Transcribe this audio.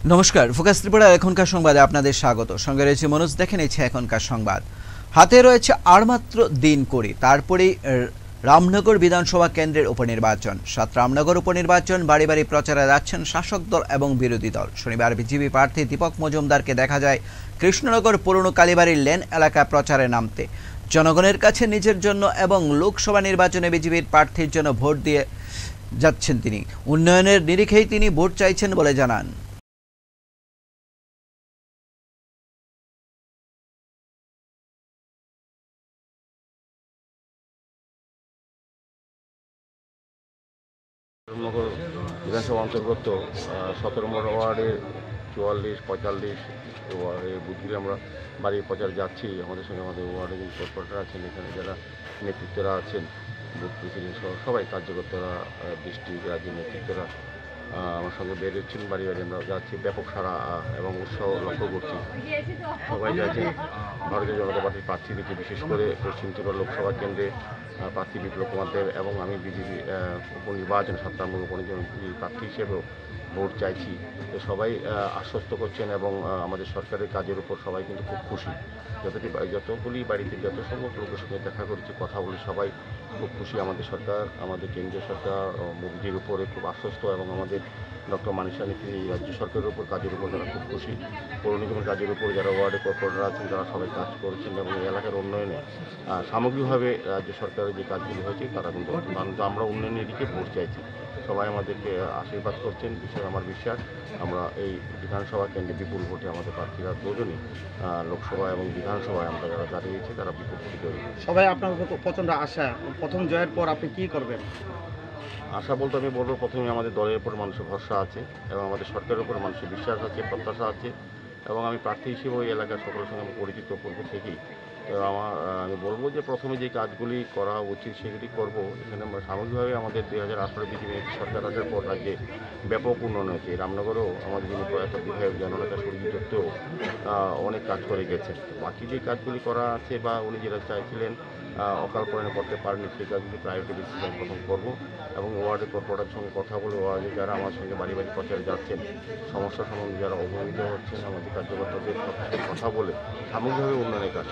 নমস্কার, ফোকাস ত্রিপুরা এখনকার সংবাদে আপনাদের স্বাগত। সঙ্গে রয়েছে মনোজ। দেখে নিচ্ছে এখনকার সংবাদ। হাতে রয়েছে আর মাত্র দিন কুড়ি, তারপরেই রামনগর বিধানসভা কেন্দ্রের উপনির্বাচন। ৭ রামনগর উপনির্বাচন বাড়ি বাড়ি প্রচারে যাচ্ছেন শাসক দল এবং বিরোধী দল। শনিবার বিজেপি প্রার্থী দীপক মজুমদারকে দেখা যায় কৃষ্ণনগর পুরনো কালীবাড়ির লেন এলাকা প্রচারে নামতে। জনগণের কাছে নিজের জন্য এবং লোকসভা নির্বাচনে বিজেপির প্রার্থীর জন্য ভোট দিয়ে যাচ্ছেন তিনি। উন্নয়নের নিরিখেই তিনি ভোট চাইছেন বলে জানান। রামনগর বিধানসভা অন্তর্গত ১৭ নম্বর ওয়ার্ডের ৪৪, ৪৫ ওয়ার্ডের বুথগুলি আমরা বাড়ির প্রচার যাচ্ছি। আমাদের সঙ্গে আমাদের ওয়ার্ডে যিনি কর্পোরেটর আছেন, এখানে যারা নেতৃত্বরা আছেন, বুথ প্রেসিডেন্ট সহ সবাই কার্যকর্তারা, ডিস্ট্রিক্ট রাজ্যের নেতৃত্বরা আমার সঙ্গে বেরোচ্ছেন। বাড়ি বাড়ি আমরা যাচ্ছি। ব্যাপক সাড়া এবং উৎসাহ লক্ষ্য করছি। সবাই যাচ্ছেন ভারতীয় জনতা পার্টির প্রার্থীদেরকে, বিশেষ করে পশ্চিম ত্রিপুরা লোকসভা কেন্দ্রে প্রার্থী বিপ্লব কুমার দেব এবং আমি বিজেপি উপনির্বাচন ৭ নম্বর উপনির্বাচন প্রার্থী হিসেবেও ভোট চাইছি। তো সবাই আশ্বস্ত করছেন এবং আমাদের সরকারের কাজের উপর সবাই কিন্তু খুব খুশি। যতগুলি বাড়িতে যত সংখ্যক লোকের সঙ্গে দেখা করেছি, কথা বলি, সবাই খুব খুশি। আমাদের সরকার, আমাদের কেন্দ্রীয় সরকার মোদিজির উপরে খুব আশ্বস্ত এবং আমাদের ডক্টর মানিশা নীতি রাজ্য সরকারের উপর কাজের উপর তারা খুব খুশি। পৌর নিগমের কাজের উপর যারা ওয়ার্ডে কর্পোরেটর আছেন তারা সবাই কাজ করছেন এবং এই এলাকার উন্নয়নে সামগ্রিকভাবে রাজ্য সরকারের যে কাজগুলি হয়েছে তারা কিন্তু আমরা উন্নয়নের দিকে ভোট চাইছি। সবাই আমাদেরকে আশীর্বাদ করছেন। বিশেষ আমার বিশ্বাস আমরা এই বিধানসভা কেন্দ্রে বিপুল ভোটে আমাদের প্রার্থীরা দুজনই লোকসভা এবং বিধানসভায় আমরা যারা দাঁড়িয়েছি তারা বিপুল ভোটে জয়ী। সবাই আপনার প্রচণ্ড আশা। প্রথম জয়ের পর আপনি কী করবেন? আশা বলতে আমি বলবো, প্রথমে আমাদের দলের উপর মানুষের ভরসা আছে এবং আমাদের সরকারের উপর মানুষের বিশ্বাস আছে, প্রত্যাশা আছে এবং আমি প্রার্থী হিসেবে ওই এলাকার সকলের সঙ্গে আমি পরিচিত পূর্ব থেকেই। তো আমি বলবো যে প্রথমে যে কাজগুলি করা উচিত সেগুলি করব। এখানে আমরা সামগ্রিকভাবে আমাদের ২০১৮ বিজেপি সরকার আসার পর রাজ্যে ব্যাপক উন্নয়ন হয়েছে। রামনগরেও আমাদের যিনি প্রয়াত বিধায়ক জননেতা সুরজিৎ দত্তও অনেক কাজ করে গেছেন। বাকি যে কাজগুলি করা আছে বা উনি যেটা চাইছিলেন অকাল পরিণয় করতে পারেনি, সেই কাজগুলি প্রায়োরিটি বেসিসে আমি প্রথম করবো এবং ওয়ার্ডের কর্পোরেটরের সঙ্গে কথা বলে ওয়ার্ডে যারা আমার সঙ্গে বাড়ি বাড়ি প্রচারে যাচ্ছেন, সমস্যা সম্বন্ধে যারা অবহিত হচ্ছেন, আমাদের কার্যকর্তাদের কথা বলে সামগ্রিকভাবে উন্নয়নের কাজ